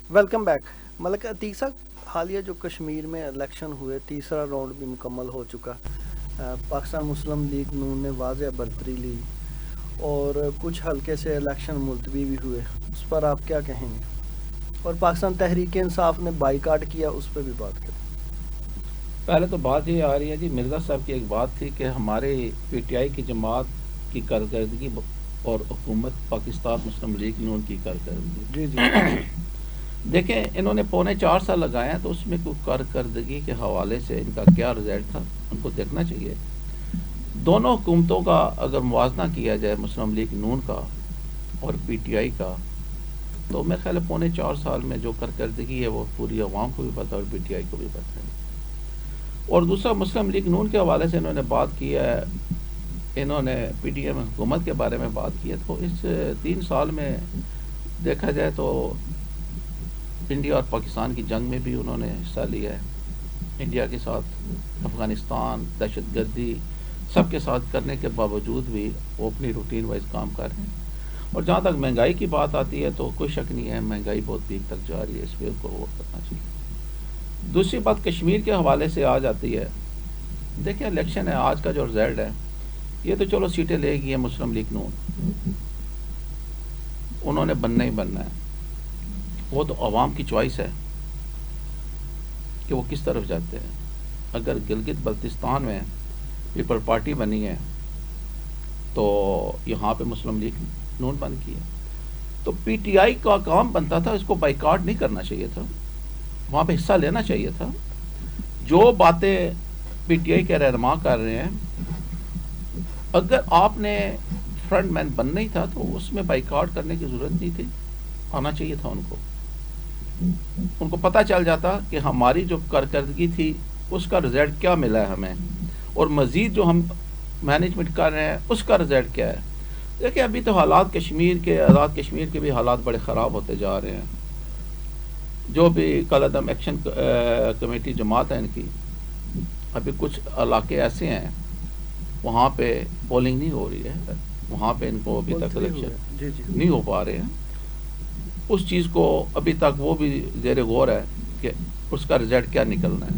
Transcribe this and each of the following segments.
Welcome back ملک عتیق صاحب، حالیہ جو کشمیر میں الیکشن ہوئے، تیسرا راؤنڈ بھی مکمل ہو چکا۔ پاکستان مسلم لیگ نون نے واضح برتری لی اور کچھ حلقے سے الیکشن ملتوی بھی ہوئے، اس پر آپ کیا کہیں گے؟ اور پاکستان تحریک انصاف نے بائیکاٹ کیا، اس پہ بھی بات کریں۔ پہلے تو بات یہ آ رہی ہے جی، مرزا صاحب کی ایک بات تھی کہ ہمارے پی ٹی آئی کی جماعت کی کارکردگی اور حکومت پاکستان مسلم لیگ نون کی جی جی کارکردگی دیکھیں، انہوں نے 4.25 سال لگائے ہیں، تو اس میں کوئی کارکردگی کے حوالے سے ان کا کیا رزلٹ تھا ان کو دیکھنا چاہیے۔ دونوں حکومتوں کا اگر موازنہ کیا جائے، مسلم لیگ نون کا اور پی ٹی آئی کا، تو میرے خیال ہے 4.25 سال میں جو کارکردگی ہے وہ پوری عوام کو بھی پتہ اور پی ٹی آئی کو بھی پتہ ہے۔ اور دوسرا، مسلم لیگ نون کے حوالے سے انہوں نے بات کی ہے، انہوں نے پی ٹی ایم حکومت کے بارے میں بات کی ہے، تو اس 3 سال میں دیکھا جائے تو انڈیا اور پاکستان کی جنگ میں بھی انہوں نے حصہ لیا ہے۔ انڈیا کے ساتھ افغانستان، دہشت گردی سب کے ساتھ کرنے کے باوجود بھی وہ اپنی روٹین وائز کام کر رہے ہیں۔ اور جہاں تک مہنگائی کی بات آتی ہے تو کوئی شک نہیں ہے، مہنگائی بہت پیک تک جا رہی ہے، اس پہ ان کو غور کرنا چاہیے۔ دوسری بات کشمیر کے حوالے سے آ جاتی ہے، دیکھیں الیکشن ہے، آج کا جو رزلٹ ہے، یہ تو چلو سیٹیں لے گی ہے مسلم لیگ نون، انہوں نے بننا ہی بننا ہے، وہ تو عوام کی چوائس ہے کہ وہ کس طرف جاتے ہیں۔ اگر گلگت بلتستان میں پیپل پارٹی بنی ہے تو یہاں پہ مسلم لیگ نون بن کی ہے، تو پی ٹی آئی کا کام بنتا تھا، اس کو بائیکاٹ نہیں کرنا چاہیے تھا، وہاں پہ حصہ لینا چاہیے تھا۔ جو باتیں پی ٹی آئی کے رہنما کر رہے ہیں، اگر آپ نے فرنٹ مین بننا ہی تھا تو اس میں بائیکاٹ کرنے کی ضرورت نہیں تھی، آنا چاہیے تھا ان کو پتہ چل جاتا کہ ہماری جو کارکردگی تھی اس کا رزلٹ کیا ملا ہے ہمیں، اور مزید جو ہم مینجمنٹ کر رہے ہیں اس کا رزلٹ کیا ہے۔ دیکھیں ابھی تو حالات کشمیر کے، آزاد کشمیر کے بھی حالات بڑے خراب ہوتے جا رہے ہیں۔ جو بھی کالعدم ایکشن کمیٹی جماعت ہے ان کی، ابھی کچھ علاقے ایسے ہیں وہاں پہ پولنگ نہیں ہو رہی ہے، وہاں پہ ان کو ابھی تک الیکشن جی جی نہیں ہو پا رہے ہیں۔ اس چیز کو ابھی تک وہ بھی زیر غور ہے کہ اس کا رزلٹ کیا نکلنا ہے۔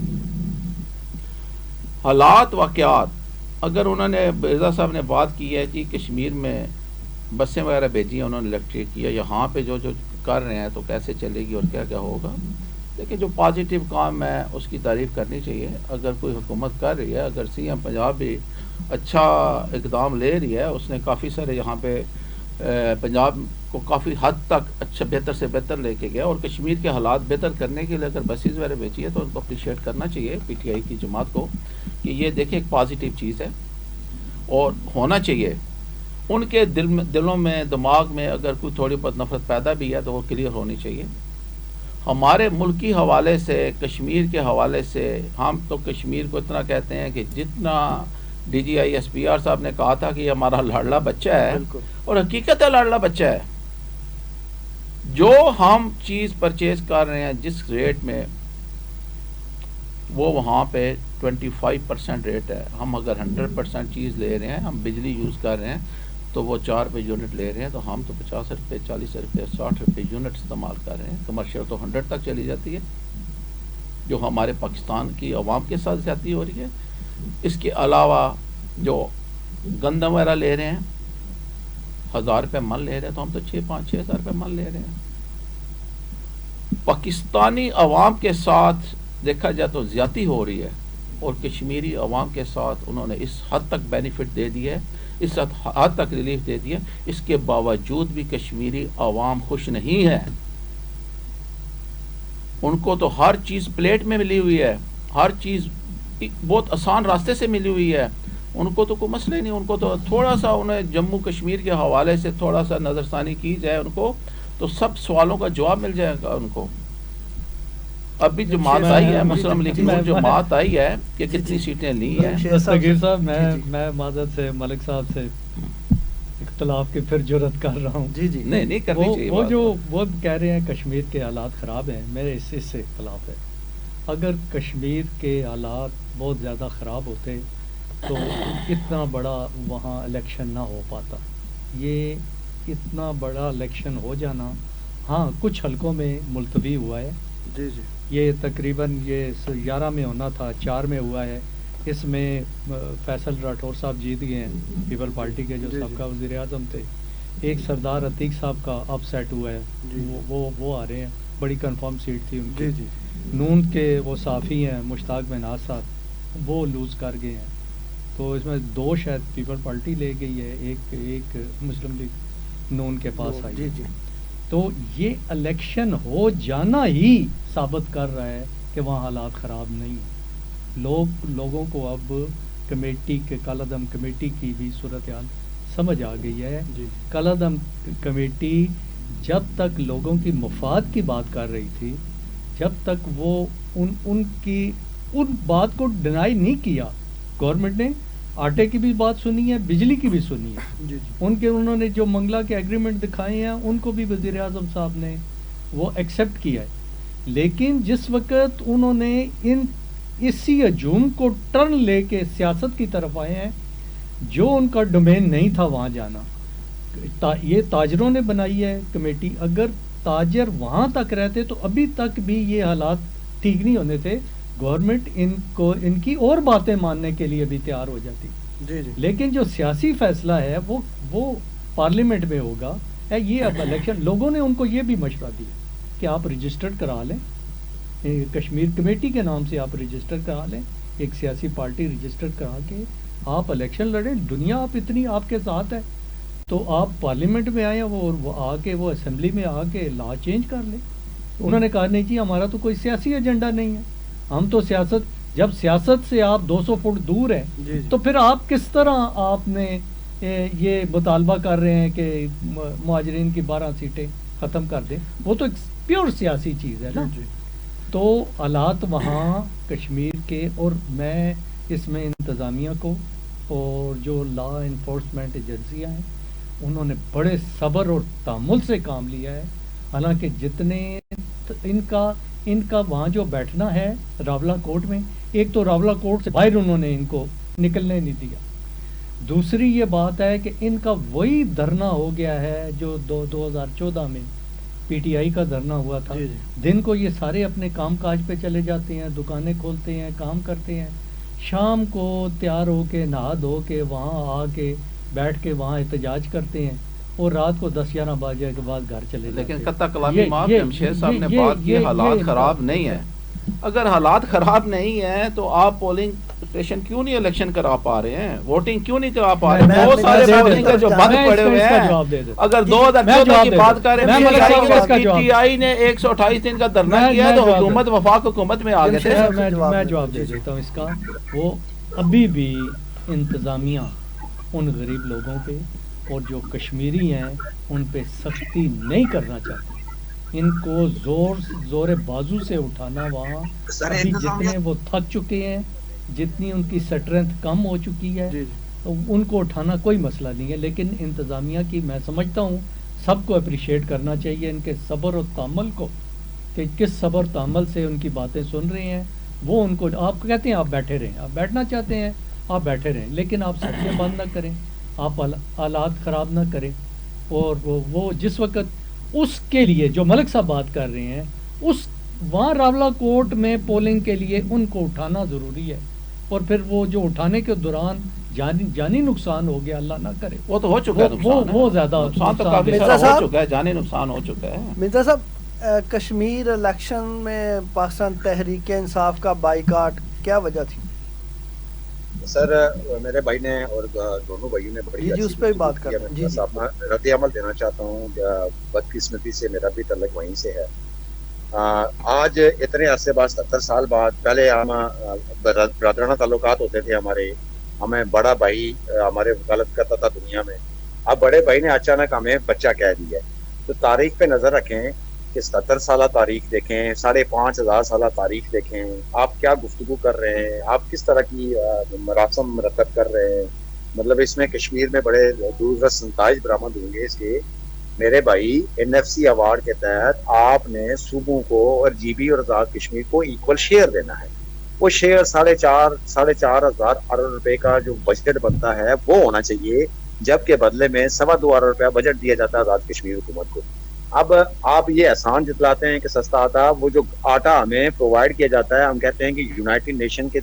حالات واقعات، اگر انہوں نے مرزا صاحب نے بات کی ہے کہ کشمیر میں بسیں وغیرہ بھیجی ہیں، انہوں نے الیکٹریٹ کیا، یہاں پہ جو کر رہے ہیں تو کیسے چلے گی اور کیا کیا ہوگا۔ لیکن جو پازیٹیو کام ہے اس کی تعریف کرنی چاہیے۔ اگر کوئی حکومت کر رہی ہے، اگر سی ایم پنجاب بھی اچھا اقدام لے رہی ہے، اس نے کافی سارے یہاں پہ پنجاب کو کافی حد تک اچھا بہتر سے بہتر لے کے گیا، اور کشمیر کے حالات بہتر کرنے کے لیے اگر بسیز وغیرہ بیچی ہے تو ان کو اپریشیٹ کرنا چاہیے پی ٹی آئی کی جماعت کو کہ یہ دیکھیں ایک پازیٹیو چیز ہے اور ہونا چاہیے۔ ان کے دلوں میں، دماغ میں اگر کوئی تھوڑی بہت نفرت پیدا بھی ہے تو وہ کلیئر ہونی چاہیے۔ ہمارے ملک کی حوالے سے، کشمیر کے حوالے سے، ہم تو کشمیر کو اتنا کہتے ہیں کہ جتنا D G I S P R صاحب نے کہا تھا کہ یہ ہمارا لاڈلا بچہ ہے، بالکل اور حقیقت ہے لاڈلا بچہ ہے۔ جو ہم چیز پرچیز کر رہے ہیں جس ریٹ میں، وہ وہاں پہ 25% ریٹ ہے۔ ہم اگر 100% چیز لے رہے ہیں، ہم بجلی یوز کر رہے ہیں تو وہ 4 روپے یونٹ لے رہے ہیں، تو ہم تو 50 روپے، 40 روپے، 60 روپے یونٹ استعمال کر رہے ہیں۔ کمرشل تو 100 تک چلی جاتی ہے، جو ہمارے پاکستان کی عوام کے ساتھ زیادتی ہو رہی ہے۔ اس کے علاوہ جو گندم وغیرہ لے رہے ہیں 1000 روپے من لے رہے ہیں، تو ہم تو 6 ہزار روپے من لے رہے ہیں۔ پاکستانی عوام کے ساتھ دیکھا جائے تو زیادتی ہو رہی ہے، اور کشمیری عوام کے ساتھ انہوں نے اس حد تک بینیفٹ دے دی ہے، اس حد تک ریلیف دے دی ہے، اس کے باوجود بھی کشمیری عوام خوش نہیں ہے۔ ان کو تو ہر چیز پلیٹ میں ملی ہوئی ہے، ہر چیز بہت آسان راستے سے ملی ہوئی ہے، ان کو تو کوئی مسئلہ ہی نہیں۔ ان کو تو تھوڑا سا انہیں جموں کشمیر کے حوالے سے تھوڑا سا نظر ثانی کی جائے ان کو، تو سب سوالوں کا جواب مل جائے گا ان کو۔ ابھی جماعت آئی ہے، مسلم لیگ نون جماعت آئی ہے کہ کتنی سیٹیں لی ہیں۔ دستگیر صاحب، میں معذرت سے ملک صاحب سے اختلاف کی پھر جرت کر رہا ہوں۔ جی جی نہیں کرنی چاہیے وہ بات جو تو۔ وہ کہہ رہے ہیں کشمیر کے حالات خراب ہیں، میرے اس سے اختلاف ہے۔ اگر کشمیر کے حالات بہت زیادہ خراب ہوتے تو اتنا بڑا وہاں الیکشن نہ ہو پاتا۔ یہ اتنا بڑا الیکشن ہو جانا ہاں کچھ حلقوں میں ملتوی ہوا ہے. جی جی یہ تقریباً یہ 11 میں ہونا تھا، 4 میں ہوا ہے. اس میں فیصل راٹھور صاحب جیت گئے ہیں پیپل پارٹی کے جو جی جی سابقہ وزیر اعظم تھے. ایک سردار عتیق صاحب کا اپ سیٹ ہوا ہے، جی وہ آ رہے ہیں، بڑی کنفرم سیٹ تھی ان کی. جی جی نون کے وہ صافی ہیں مشتاق مناز صاحب، وہ لوز کر گئے ہیں. تو اس میں 2 شاید پیپل پارٹی لے گئی ہے، ایک مسلم لیگ نون کے پاس آئی. جی جی تو یہ الیکشن ہو جانا ہی ثابت کر رہا ہے کہ وہاں حالات خراب نہیں ہیں. لوگوں کو اب کمیٹی کے کالعدم کمیٹی کی بھی صورتحال سمجھ آ گئی ہے. جی کالعدم کمیٹی جب تک لوگوں کی مفاد کی بات کر رہی تھی، جب تک وہ ان بات کو ڈینائی نہیں کیا. گورنمنٹ نے آٹے کی بھی بات سنی ہے، بجلی کی بھی سنی ہے. جی جی انہوں نے جو منگلا کے ایگریمنٹ دکھائے ہیں ان کو بھی وزیر اعظم صاحب نے وہ ایکسیپٹ کیا ہے. لیکن جس وقت انہوں نے اسی ہجوم کو ٹرن لے کے سیاست کی طرف آئے ہیں، جو ان کا ڈومین نہیں تھا وہاں جانا. یہ تاجروں نے بنائی ہے کمیٹی. اگر تاجر وہاں تک رہتے تو ابھی تک بھی یہ حالات ٹھیک نہیں ہونے تھے. گورنمنٹ ان کی اور باتیں ماننے کے لیے بھی تیار ہو جاتی. جی جی لیکن جو سیاسی فیصلہ ہے وہ پارلیمنٹ میں ہوگا. یہ اب الیکشن لوگوں نے ان کو یہ بھی مشورہ دیا کہ آپ رجسٹرڈ کرا لیں، کشمیر کمیٹی کے نام سے آپ رجسٹر کرا لیں، ایک سیاسی پارٹی رجسٹر کرا کے آپ الیکشن لڑیں. دنیا آپ اتنی آپ کے ساتھ ہے تو آپ پارلیمنٹ میں آئیں، وہ آ کے وہ اسمبلی میں آ کے لا چینج کر لیں. انہوں نے کہا نہیں جی ہمارا تو کوئی سیاسی ایجنڈا نہیں ہے، ہم تو جب سیاست سے آپ 200 فٹ دور ہیں جی تو پھر آپ کس طرح آپ نے یہ مطالبہ کر رہے ہیں کہ مہاجرین کی 12 سیٹیں ختم کر دیں. وہ تو ایک پیور سیاسی چیز ہے نا. جی تو حالات وہاں کشمیر کے، اور میں اس میں انتظامیہ کو اور جو لا انفورسمنٹ ایجنسیاں ہیں انہوں نے بڑے صبر اور تحمل سے کام لیا ہے. حالانکہ جتنے ان کا وہاں جو بیٹھنا ہے راولہ کوٹ میں، ایک تو راولہ کوٹ سے باہر انہوں نے ان کو نکلنے نہیں دیا. دوسری یہ بات ہے کہ ان کا وہی دھرنا ہو گیا ہے جو 2014 میں پی ٹی آئی کا دھرنا ہوا تھا. جی دن کو یہ سارے اپنے کام کاج پہ چلے جاتے ہیں، دکانیں کھولتے ہیں، کام کرتے ہیں، شام کو تیار ہو کے نہا دھو کے وہاں آ کے بیٹھ کے وہاں احتجاج کرتے ہیں، اور رات کو 10-11 بجے کے بعد گھر چلے جاتے ہیں. لیکن قطع کلامی معاف جمشید صاحب نے بات کی حالات خراب نہیں ہیں. اگر حالات خراب نہیں ہیں تو آپ پولنگ اسٹیشن کیوں نہیں الیکشن کرا پا رہے ہیں، ووٹنگ کیوں نہیں کرا پا رہے ہیں؟ بہت سارے پولنگ کے جو بند پڑے ہوئے ہیں. اگر 2014 کی بات کریں پی ٹی آئی نے 128 دن کا دھرنا کیا ہے تو حکومت وفاق حکومت میں آ گئے تھے. میں جواب دے دیتا ہوں اس کا. وہ ابھی بھی انتظامیہ ان غریب لوگوں پہ اور جو کشمیری ہیں ان پہ سختی نہیں کرنا چاہتی. ان کو زور بازو سے اٹھانا، وہاں ابھی جتنے وہ تھک چکے ہیں، جتنی ان کی سٹرینتھ کم ہو چکی ہے، تو ان کو اٹھانا کوئی مسئلہ نہیں ہے. لیکن انتظامیہ کی میں سمجھتا ہوں سب کو اپریشیٹ کرنا چاہیے ان کے صبر و تحمل کو، کہ کس صبر تحمل سے ان کی باتیں سن رہے ہیں. وہ ان کو آپ کہتے ہیں آپ بیٹھے رہیں، آپ بیٹھنا چاہتے ہیں آپ بیٹھے رہیں، لیکن آپ سڑکیں بند نہ کریں، آپ حالات خراب نہ کریں. اور وہ جس وقت اس کے لیے جو ملک صاحب بات کر رہے ہیں، وہاں راولہ کوٹ میں پولنگ کے لیے ان کو اٹھانا ضروری ہے. اور پھر وہ جو اٹھانے کے دوران جانی نقصان ہو گیا، اللہ نہ کرے. وہ تو ہو چکا ہے، وہ زیادہ نقصان تو کافی سارا ہو چکا ہے، جانی نقصان ہو چکا ہے. مرزا صاحب، کشمیر الیکشن میں پاکستان تحریک انصاف کا بائیکاٹ کیا وجہ تھی؟ سر میرے بھائی نے اور دونوں بھائیوں نے بڑی اس پہ بات کر میں رد عمل دینا چاہتا ہوں. بدقسمتی سے میرا بھی تعلق وہیں سے ہے. آج اتنے عرصے بعد 70 سال بعد، پہلے ہم برادرانہ تعلقات ہوتے تھے ہمارے، ہمیں بڑا بھائی ہمارے وکالت کرتا تھا دنیا میں. اب بڑے بھائی نے اچانک ہمیں بچہ کہہ دیا. تو تاریخ پہ نظر رکھیں کہ 70 سالہ تاریخ دیکھیں، 5500 سالہ تاریخ دیکھیں. آپ کیا گفتگو کر رہے ہیں، آپ کس طرح کی مراسم مرتب کر رہے ہیں. مطلب اس میں کشمیر میں بڑے دوررس نتائج برآمد ہوں گے اس کے. میرے بھائی NFC ایوارڈ کے تحت آپ نے صوبوں کو اور GB اور آزاد کشمیر کو ایکول شیئر دینا ہے. وہ شیئر 4.5 ہزار ارب روپے کا جو بجٹ بنتا ہے وہ ہونا چاہیے، جبکہ بدلے میں 2.25 ارب روپیہ بجٹ دیا جاتا ہے آزاد کشمیر حکومت کو. اب آپ یہ احسان جتلاتے ہیں کہ سستا آٹا، وہ جو آٹا ہمیں پرووائڈ کیا جاتا ہے، ہم کہتے ہیں کہ یونائٹڈ نیشن کے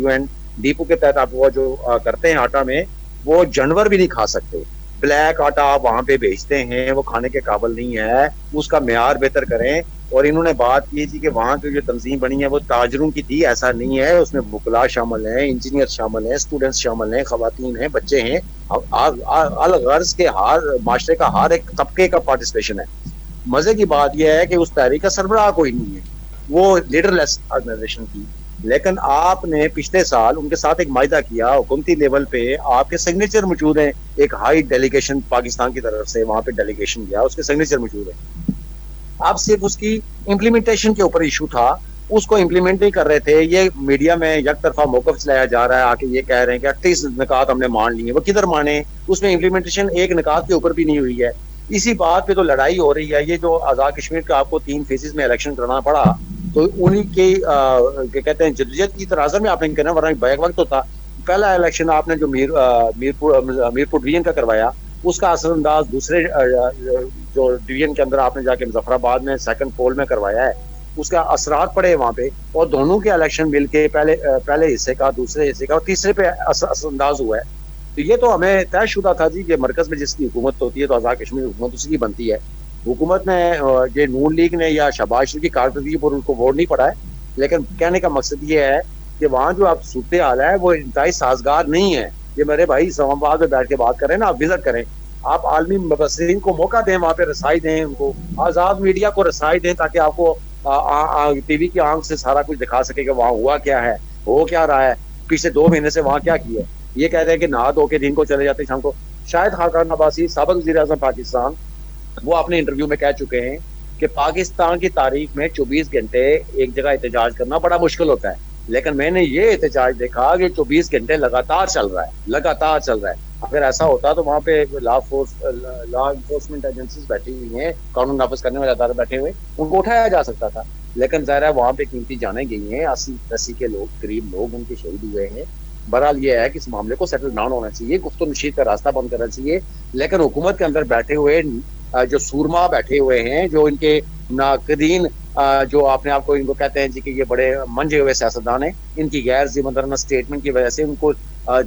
UN ڈیپو کے تحت آپ وہ جو کرتے ہیں آٹا میں، وہ جانور بھی نہیں کھا سکتے. بلیک آٹا آپ وہاں پہ بیچتے ہیں، وہ کھانے کے قابل نہیں ہے، اس کا معیار بہتر کریں. اور انہوں نے بات کی تھی کہ وہاں کی جو تنظیم بنی ہے وہ تاجروں کی تھی، ایسا نہیں ہے. اس میں وکلاء شامل ہیں، انجینئر شامل ہیں، اسٹوڈنٹس شامل ہیں، خواتین ہیں، بچے ہیں، الغرض کے ہر معاشرے کا ہر ایک طبقے کا پارٹیسپیشن ہے. مزے کی بات یہ ہے کہ اس تحریک کا سربراہ کوئی نہیں ہے، وہ لیڈر لیس آرگنائزیشن کی. لیکن آپ نے پچھلے سال ان کے ساتھ ایک معاہدہ کیا حکومتی لیول پہ، آپ کے سگنیچر موجود ہیں. ایک ہائی ڈیلیگیشن پاکستان کی طرف سے وہاں پہ ڈیلیگیشن گیا، اس کے سگنیچر موجود ہیں. اب صرف اس کی امپلیمنٹیشن کے اوپر ایشو تھا، اس کو امپلیمنٹ نہیں کر رہے تھے. یہ میڈیا میں یک طرفہ موقف چلایا جا رہا ہے، آ کے یہ کہہ رہے ہیں کہ 38 نکات ہم نے مان لی ہیں. وہ کدھر مانے؟ اس میں امپلیمنٹیشن ایک نکات کے اوپر بھی نہیں ہوئی ہے. اسی بات پہ تو لڑائی ہو رہی ہے. یہ جو آزاد کشمیر کا آپ کو 3 فیزز میں الیکشن کرنا پڑا، تو انہی کے کہتے ہیں جدوجہد کی تناظر میں آپ نے کرنا، ورنہ بیک وقت ہوتا. پہلا الیکشن آپ نے جو میرپور ڈویژن کا کروایا، اس کا اثر انداز دوسرے جو ڈویژن کے اندر آپ نے جا کے مظفر آباد میں سیکنڈ پول میں کروایا ہے، اس کا اثرات پڑے وہاں پہ. اور دونوں کے الیکشن مل کے پہلے حصے کا، دوسرے حصے کا اور تیسرے پہ اثر انداز ہوا ہے. تو یہ تو ہمیں طے شدہ تھا جی کہ مرکز میں جس کی حکومت ہوتی ہے تو آزاد کشمیر حکومت اسی کی بنتی ہے. حکومت نے یہ نون لیگ نے یا شہباز شریف کی کارکردگی پر ان کو ووٹ نہیں پڑا ہے. لیکن کہنے کا مقصد یہ ہے کہ وہاں جو آپ صورتحال ہے وہ انتہائی سازگار نہیں ہے. یہ میرے بھائی اسلام آباد میں بیٹھ کے بات کریں نا، آپ وزٹ کریں، آپ عالمی مبصرین کو موقع دیں، وہاں پہ رسائی دیں، ان کو آزاد میڈیا کو رسائی دیں، تاکہ آپ کو ٹی وی کی آنکھ سے سارا کچھ دکھا سکے کہ وہاں ہوا کیا ہے، ہو کیا رہا ہے، پچھلے 2 مہینے سے وہاں کیا کیا ہے. یہ کہتے ہیں کہ نہا دھو کے دن کو چلے جاتے شام کو. شاہد خاقان عباسی سابق وزیر اعظم پاکستان، وہ اپنے انٹرویو میں کہہ چکے ہیں کہ پاکستان کی تاریخ میں 24 گھنٹے ایک جگہ احتجاج کرنا بڑا مشکل ہوتا ہے. لیکن میں نے یہ احتجاج دیکھا کہ 24 گھنٹے لگاتار چل رہا ہے. اگر ایسا ہوتا تو وہاں پہ لا انفورسمنٹ ایجنسیز بیٹھی ہوئی ہیں، قانون نافذ کرنے والے ادارے بیٹھے ہوئے، ان کو اٹھایا جا سکتا تھا. لیکن ظاہر ہے وہاں پہ قیمتی جانیں گئی ہیں، 80 کے لوگ، قریب لوگ ان کے شہید ہوئے ہیں. بہرحال یہ ہے کہ اس معاملے کو سیٹل ڈاؤن ہونا چاہیے، گفت و نشید کا راستہ بند کرنا چاہیے. لیکن حکومت کے اندر بیٹھے ہوئے جو سورما بیٹھے ہوئے ہیں، جو ان کے ناقدین، جو اپنے آپ کو ان کو کہتے ہیں جی کہ یہ بڑے منجے ہوئے سیاستدان ہیں، ان کی غیر ذمہ دارانہ اسٹیٹمنٹ کی وجہ سے ان کو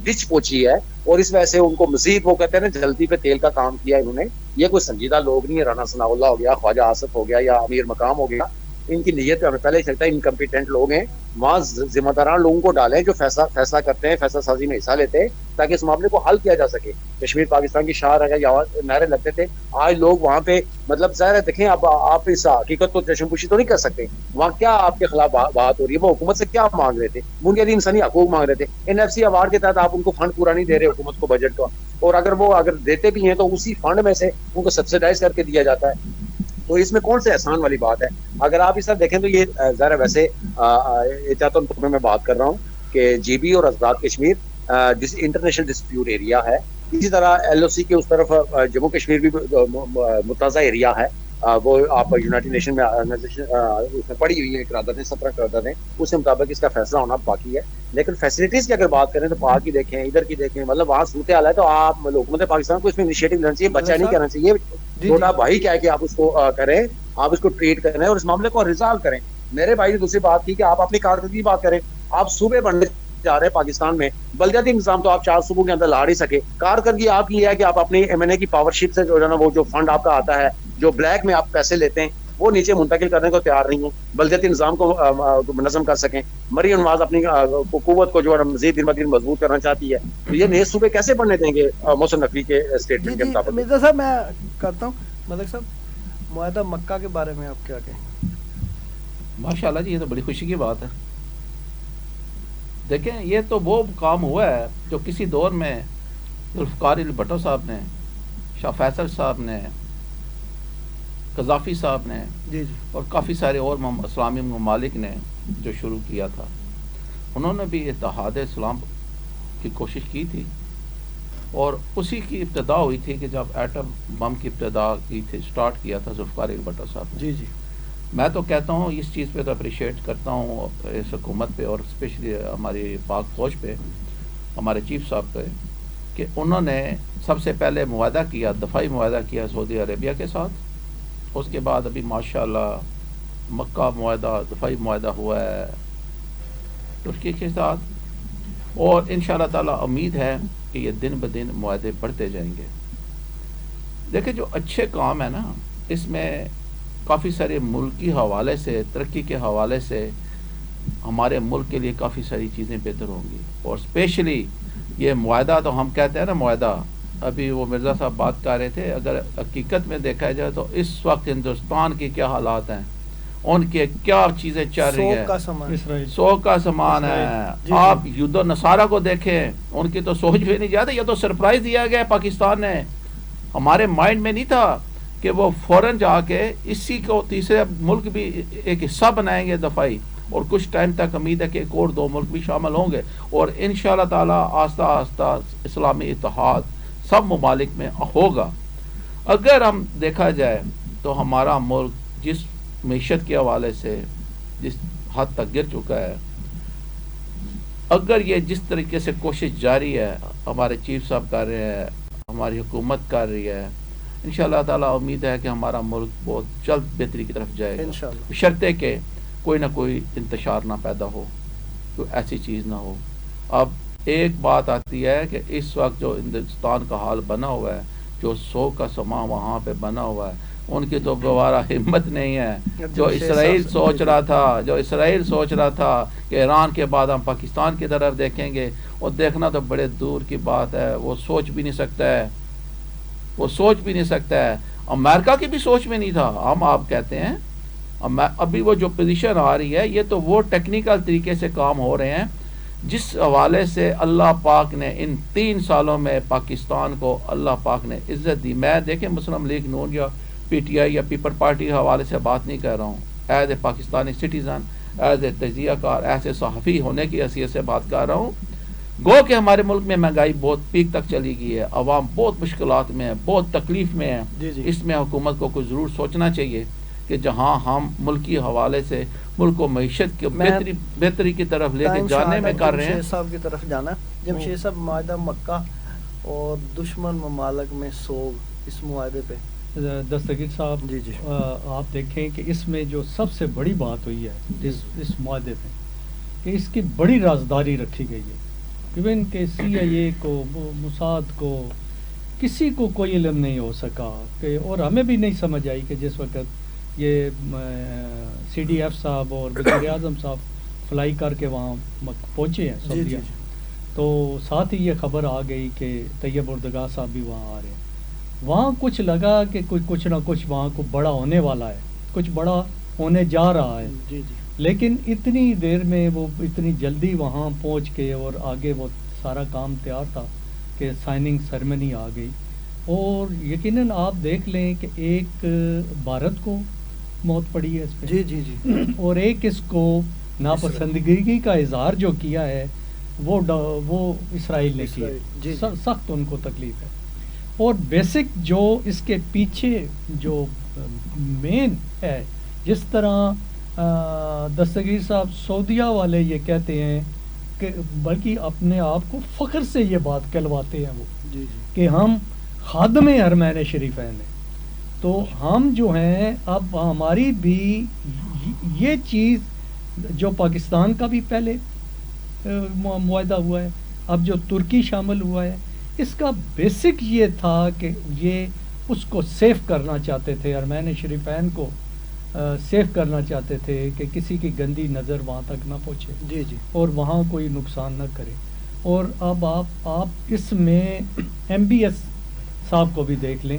ڈچ پہنچی ہے، اور اس وجہ سے ان کو مزید وہ کہتے ہیں نا جلدی پہ تیل کا کام کیا انہوں نے. یہ کوئی سنجیدہ لوگ نہیں ہے. رانا ثناء اللہ ہو گیا، خواجہ آصف ہو گیا، یا امیر مقام ہو گیا، ان کی نیت ہمیں پہلے ہی چلتا ہے انکمپیٹنٹ لوگ ہیں. وہاں ذمہ داران لوگوں کو ڈالیں جو فیصلہ کرتے ہیں، فیصلہ سازی میں حصہ لیتے ہیں، تاکہ اس معاملے کو حل کیا جا سکے. کشمیر پاکستان کی شاہ رگا یا نعرے لگتے تھے، آج لوگ وہاں پہ مطلب ظاہر ہے دیکھیں، اب آپ اس حقیقت کو چشم پوشی تو نہیں کر سکتے. وہاں کیا آپ کے خلاف بات ہو رہی ہے، وہ حکومت سے کیا مانگ رہے تھے، بنیادی انسانی حقوق مانگ رہے تھے. NFC ایوارڈ کے تحت آپ ان کو فنڈ پورا نہیں دے رہے حکومت کو بجٹ کا، اور اگر دیتے بھی ہیں تو اسی فنڈ میں سے ان کو سبسیڈائز کر کے دیا جاتا ہے. تو اس میں کون سے احسان والی بات ہے؟ اگر آپ اس طرح دیکھیں تو یہ ذرا ویسے احتیاطاً میں بات کر رہا ہوں کہ GB اور Azad Kashmir international dispute area ہے. اسی طرح LOC کے اس طرف جموں کشمیر بھی متنازع ایریا ہے. وہ آپ یونائٹڈ نیشن میں اس میں پڑی ہوئی ہے قراردادیں، 17 قراردادیں، اس کے مطابق اس کا فیصلہ ہونا باقی ہے. لیکن فیسلٹیز کی اگر بات کریں تو باہر کی دیکھیں، ادھر کی دیکھیں، مطلب وہاں صورتحال ہے. تو آپ حکومت پاکستان کو اس میں انیشیٹو لینا چاہیے، بچہ نہیں کرنا چاہیے. چھوٹا بھائی کیا ہے کہ آپ اس کو کریں، آپ اس کو ٹریٹ کریں اور اس معاملے کو ریزالو کریں. میرے بھائی نے دوسری بات کی کہ آپ اپنی کارکردگی کی بات کریں. آپ صوبے بننے جا رہے ہیں پاکستان میں، بلدیاتی نظام تو آپ 4 صوبوں کے اندر لا نہیں سکے. کارکردگی آپ کی ہے کہ آپ اپنی MNA کی پاور شپ سے جو ہے نا، وہ جو فنڈ آپ کا آتا ہے، جو بلیک میں آپ پیسے لیتے ہیں، وہ نیچے منتقل کرنے کو تیار نہیں ہیں. بلدیاتی نظام کو منظم کر سکیں. مریم نواز اپنی قوت کو جو ہے مزید دن بدن مضبوط کرنا چاہتی ہے. تو یہ نئے صوبے کیسے بننے دیں گے محسن نقوی کے اسٹیٹمنٹ کے مطابق؟ مرزا صاحب میں کرتا ہوں. ملک صاحب، معاہدہ مکہ کے بارے میں آپ کیا کہیں؟ ماشاءاللہ جی، یہ تو بڑی خوشی کی بات ہے. دیکھیں، یہ تو وہ کام ہوا ہے جو کسی دور میں ذوالفقار علی بھٹو صاحب نے، شاہ فیصل صاحب نے، قذافی صاحب نے، جی اور کافی سارے اور اسلامی ممالک نے جو شروع کیا تھا. انہوں نے بھی اتحاد اسلام کی کوشش کی تھی، اور اسی کی ابتدا ہوئی تھی کہ جب ایٹم بم کی ابتدا کی تھی، سٹارٹ کیا تھا ذوالفقار علی بھٹو صاحب نے. جی میں تو کہتا ہوں اس چیز پہ تو اپریشیٹ کرتا ہوں اس حکومت پہ، اور اسپیشلی ہماری پاک فوج پہ، ہمارے چیف صاحب پہ، کہ انہوں نے سب سے پہلے معاہدہ کیا، دفاعی معاہدہ کیا سعودی عربیہ کے ساتھ. اس کے بعد ابھی ماشاءاللہ مکہ معاہدہ دفاعی معاہدہ ہوا ہے ترکی کے ساتھ، اور انشاءاللہ تعالیٰ امید ہے کہ یہ دن بدن معاہدے بڑھتے جائیں گے. دیکھیں جو اچھے کام ہے نا، اس میں کافی سارے ملکی حوالے سے، ترقی کے حوالے سے ہمارے ملک کے لیے کافی ساری چیزیں بہتر ہوں گی. اور اسپیشلی یہ معاہدہ تو ہم کہتے ہیں نا معاہدہ، ابھی وہ مرزا صاحب بات کر رہے تھے، اگر حقیقت میں دیکھا جائے تو اس وقت ہندوستان کے کیا حالات ہیں، ان کے کیا چیزیں چل رہی ہیں، اسرائیل سو کا سامان ہے. آپ یہود و نصارہ کو دیکھیں، ان کی تو سوچ بھی نہیں جاتی. یہ تو سرپرائز دیا گیا پاکستان نے، ہمارے مائنڈ میں نہیں تھا کہ وہ فوراً جا کے اسی کو تیسرے ملک بھی ایک حصہ بنائیں گے دفاعی، اور کچھ ٹائم تک امید ہے کہ ایک اور 2 ملک بھی شامل ہوں گے، اور انشاءاللہ تعالی آہستہ آہستہ اسلامی اتحاد سب ممالک میں ہوگا. اگر ہم دیکھا جائے تو ہمارا ملک جس معیشت کے حوالے سے جس حد تک گر چکا ہے، اگر یہ جس طریقے سے کوشش جاری ہے، ہمارے چیف صاحب کر رہے ہیں، ہماری حکومت کر رہی ہے، انشاءاللہ تعالیٰ امید ہے کہ ہمارا ملک بہت جلد بہتری کی طرف جائے گا، بشرطے کہ کوئی نہ کوئی انتشار نہ پیدا ہو، کوئی ایسی چیز نہ ہو. اب ایک بات آتی ہے کہ اس وقت جو ہندوستان کا حال بنا ہوا ہے، جو 100 کا سما وہاں پہ بنا ہوا ہے، ان کی تو گوارا ہمت نہیں ہے. جو اسرائیل سوچ رہا تھا کہ ایران کے بعد ہم پاکستان کی طرف دیکھیں گے، اور دیکھنا تو بڑے دور کی بات ہے. وہ سوچ بھی نہیں سکتا ہے. امریکہ کی بھی سوچ میں نہیں تھا. ہم آپ کہتے ہیں ابھی وہ جو پوزیشن آ رہی ہے، یہ تو وہ ٹیکنیکل طریقے سے کام ہو رہے ہیں جس حوالے سے اللہ پاک نے ان 3 سالوں میں پاکستان کو اللہ پاک نے عزت دی. میں دیکھیں مسلم لیگ نون یا پی ٹی آئی یا پیپل پارٹی کے حوالے سے بات نہیں کر رہا ہوں، as a Pakistani citizen, as a تجزیہ کار، ایز اے صحافی ہونے کی حیثیت سے بات کر رہا ہوں. گو کہ ہمارے ملک میں مہنگائی بہت پیک تک چلی گئی ہے، عوام بہت مشکلات میں ہے، بہت تکلیف میں ہے. اس میں حکومت کو کچھ ضرور سوچنا چاہیے کہ جہاں ہم ملکی حوالے سے ملک کو معیشت کی بہتری کی طرف لے کے جانے میں کر رہے ہیں. جمشید صاحب کی طرف جانا، جمشید صاحب معاہدہ مکہ اور دشمن ممالک میں سوگ، اس معاہدے پہ دستگیر صاحب جی آپ دیکھیں کہ اس میں جو سب سے بڑی بات ہوئی ہے اس معاہدے پہ کہ اس کی بڑی رازداری رکھی گئی ہے. ایون کہ CIA کو، موساد کو، کسی کو کوئی علم نہیں ہو سکا کہ، اور ہمیں بھی نہیں سمجھ آئی کہ جس وقت یہ CDF صاحب اور وزیر اعظم صاحب فلائی کر کے وہاں پہنچے ہیں سعودیہ، تو ساتھ ہی یہ خبر آ گئی کہ طیب اردگاہ صاحب بھی وہاں آ رہے ہیں. وہاں کچھ لگا کہ کچھ نہ کچھ وہاں کو بڑا ہونے والا ہے، کچھ بڑا ہونے جا رہا ہے. لیکن اتنی دیر میں وہ اتنی جلدی وہاں پہنچ کے، اور آگے وہ سارا کام تیار تھا کہ سائننگ سرمنی آ گئی. اور یقیناً آپ دیکھ لیں کہ ایک بھارت کو موت پڑی ہے اس پہ، اور ایک اس کو ناپسندگی کا اظہار جو کیا ہے وہ اسرائیل نے کیا. سخت ان کو تکلیف ہے. اور بیسک جو اس کے پیچھے جو مین ہے، جس طرح دستگیر صاحب سعودیہ والے یہ کہتے ہیں کہ بلکہ اپنے آپ کو فخر سے یہ بات کہلواتے ہیں وہ کہ ہم خادم حرمین شریفین ہیں. تو ہم جو ہیں اب ہماری بھی یہ چیز جو پاکستان کا بھی پہلے معاہدہ ہوا ہے، اب جو ترکی شامل ہوا ہے، اس کا بیسک یہ تھا کہ یہ اس کو سیف کرنا چاہتے تھے، حرمین شریفین کو سیف کرنا چاہتے تھے کہ کسی کی گندی نظر وہاں تک نہ پہنچے اور وہاں کوئی نقصان نہ کرے. اور اب آپ اس میں MBS صاحب کو بھی دیکھ لیں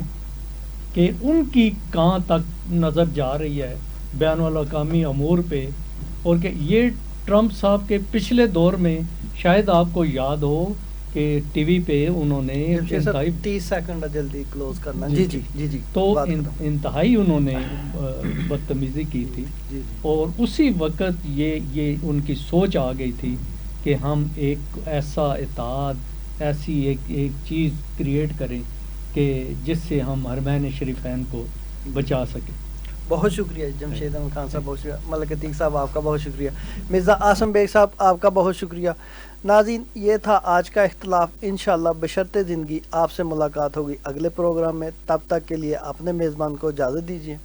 کہ ان کی کہاں تک نظر جا رہی ہے بین الاقوامی امور پہ، اور کہ یہ ٹرمپ صاحب کے پچھلے دور میں شاید آپ کو یاد ہو کہ ٹی وی پہ انہوں نے 30 سیکنڈ جلدی کلوز کرنا تو انتہائی انہوں نے بدتمیزی کی تھی. اور اسی وقت یہ ان کی سوچ آ گئی تھی کہ ہم ایک ایسا اتحاد، ایسی ایک چیز کریٹ کریں کہ جس سے ہم حرمین شریفین کو بچا سکیں. بہت شکریہ جمشید احمد خان صاحب، بہت شکریہ. ملک عتیق صاحب آپ کا بہت شکریہ. مرزا عاصم بیگ صاحب آپ کا بہت شکریہ. ناظرین یہ تھا آج کا اختلاف. انشاءاللہ بشرط زندگی آپ سے ملاقات ہوگی اگلے پروگرام میں. تب تک کے لیے اپنے میزبان کو اجازت دیجیے.